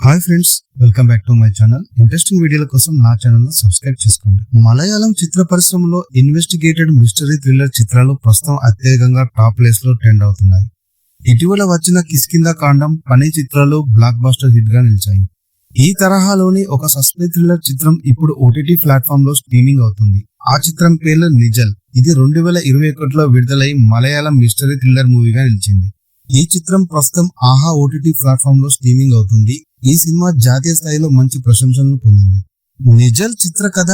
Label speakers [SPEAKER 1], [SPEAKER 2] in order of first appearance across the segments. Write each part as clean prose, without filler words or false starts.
[SPEAKER 1] Hi friends, welcome back to my channel. Interesting వీడియోల కోసం నా ఛానల్ ను సబ్స్క్రైబ్ చేసుకోండి. మలయాళం చిత్ర పరిశ్రమలో ఇన్వెస్టిగేటెడ్ మిస్టరీ థ్రిల్లర్ చిత్రాలు ప్రస్తుతం అత్యధికంగా టాప్ ప్లేస్ లో ట్రెండ్ అవుతున్నాయి. ఇటీవల వచ్చిన కిష్కింధ కాండం, పని చిత్రాలు బ్లాక్ బస్టర్ హిట్ గా నిలిచాయి. ఈ తరహాలోని ఒక సస్పెన్స్ థ్రిల్లర్ చిత్రం ఇప్పుడు ఓటీటీ ప్లాట్ఫామ్ లో స్ట్రీమింగ్ అవుతుంది. ఆ చిత్రం పేరు నిజల్. ఇది 2021లో విడుదలై మలయాళం మిస్టరీ థ్రిల్లర్ మూవీగా నిలిచింది. ఈ చిత్రం ప్రస్తుతం ఆహా ఓటీటీ ప్లాట్ఫామ్ లో స్ట్రీమింగ్ అవుతుంది. ఈ సినిమా జాతీయ స్థాయిలో మంచి ప్రశంసలను పొందింది. నిజల్ చిత్ర కథ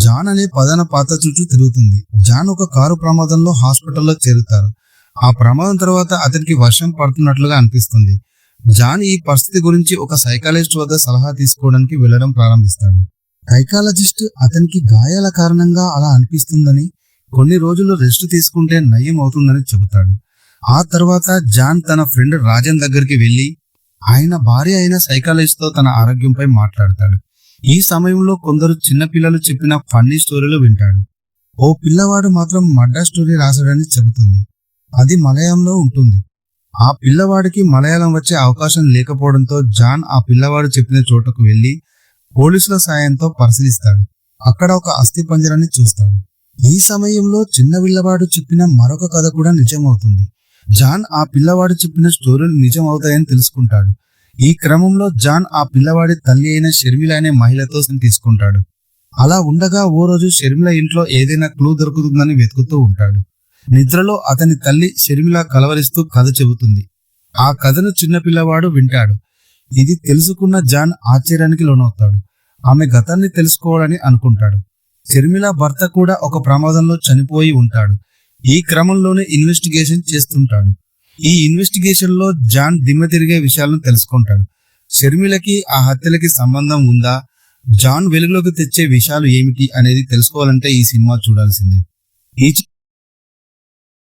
[SPEAKER 1] జాన్ అనే ప్రధాన పాత్ర చుట్టూ తిరుగుతుంది. జాన్ ఒక కారు ప్రమాదంలో హాస్పిటల్లో చేరుతారు. ఆ ప్రమాదం తర్వాత అతనికి వర్షం పడుతున్నట్లుగా అనిపిస్తుంది. జాన్ ఈ పరిస్థితి గురించి ఒక సైకాలజిస్ట్ వద్ద సలహా తీసుకోవడానికి వెళ్లడం ప్రారంభిస్తాడు. సైకాలజిస్ట్ అతనికి గాయాల కారణంగా అలా అనిపిస్తుందని, కొన్ని రోజులు రెస్ట్ తీసుకుంటే నయం అవుతుందని చెబుతాడు. ఆ తర్వాత జాన్ తన ఫ్రెండ్ రాజన్ దగ్గరికి వెళ్లి ఆయన భార్య అయిన సైకాలజిస్ట్ తో తన ఆరోగ్యంపై మాట్లాడతాడు. ఈ సమయంలో కొందరు చిన్న పిల్లలు చెప్పిన ఫన్నీ స్టోరీలు వింటాడు. ఓ పిల్లవాడు మాత్రం మర్డర్ స్టోరీ రాశాడని చెబుతుంది. అది మలయాళంలో ఉంటుంది. ఆ పిల్లవాడికి మలయాళం వచ్చే అవకాశం లేకపోవడంతో జాన్ ఆ పిల్లవాడు చెప్పిన చోటకు వెళ్లి పోలీసుల సాయంతో పరిశీలిస్తాడు. అక్కడ ఒక అస్థిపంజరాన్ని చూస్తాడు. ఈ సమయంలో చిన్న పిల్లవాడు చెప్పిన మరొక కథ కూడా నిజమవుతుంది. జాన్ ఆ పిల్లవాడు చెప్పిన స్టోరీలు నిజం అవుతాయని తెలుసుకుంటాడు. ఈ క్రమంలో జాన్ ఆ పిల్లవాడి తల్లి అయిన షర్మిల అనే మహిళతో తీసుకుంటాడు. అలా ఉండగా ఓ రోజు షర్మిల ఇంట్లో ఏదైనా క్లూ దొరుకుతుందని వెతుకుతూ ఉంటాడు. నిద్రలో అతని తల్లి షర్మిల కలవరిస్తూ కథ చెబుతుంది. ఆ కథను చిన్న పిల్లవాడు వింటాడు. ఇది తెలుసుకున్న జాన్ ఆశ్చర్యానికి లోనవుతాడు. ఆమె గతాన్ని తెలుసుకోవాలని అనుకుంటాడు. షర్మిల భర్త కూడా ఒక ప్రమాదంలో చనిపోయి ఉంటాడు. ఈ క్రమంలోనే ఇన్వెస్టిగేషన్ చేస్తుంటాడు. ఈ ఇన్వెస్టిగేషన్ లో జాన్ దిమ్మ తిరిగే విషయాలను తెలుసుకుంటాడు. షర్మిలకి ఆ హత్యలకి సంబంధం ఉందా, జాన్ వెలుగులోకి తెచ్చే విషయాలు ఏమిటి అనేది తెలుసుకోవాలంటే ఈ సినిమా చూడాల్సిందే. ఈ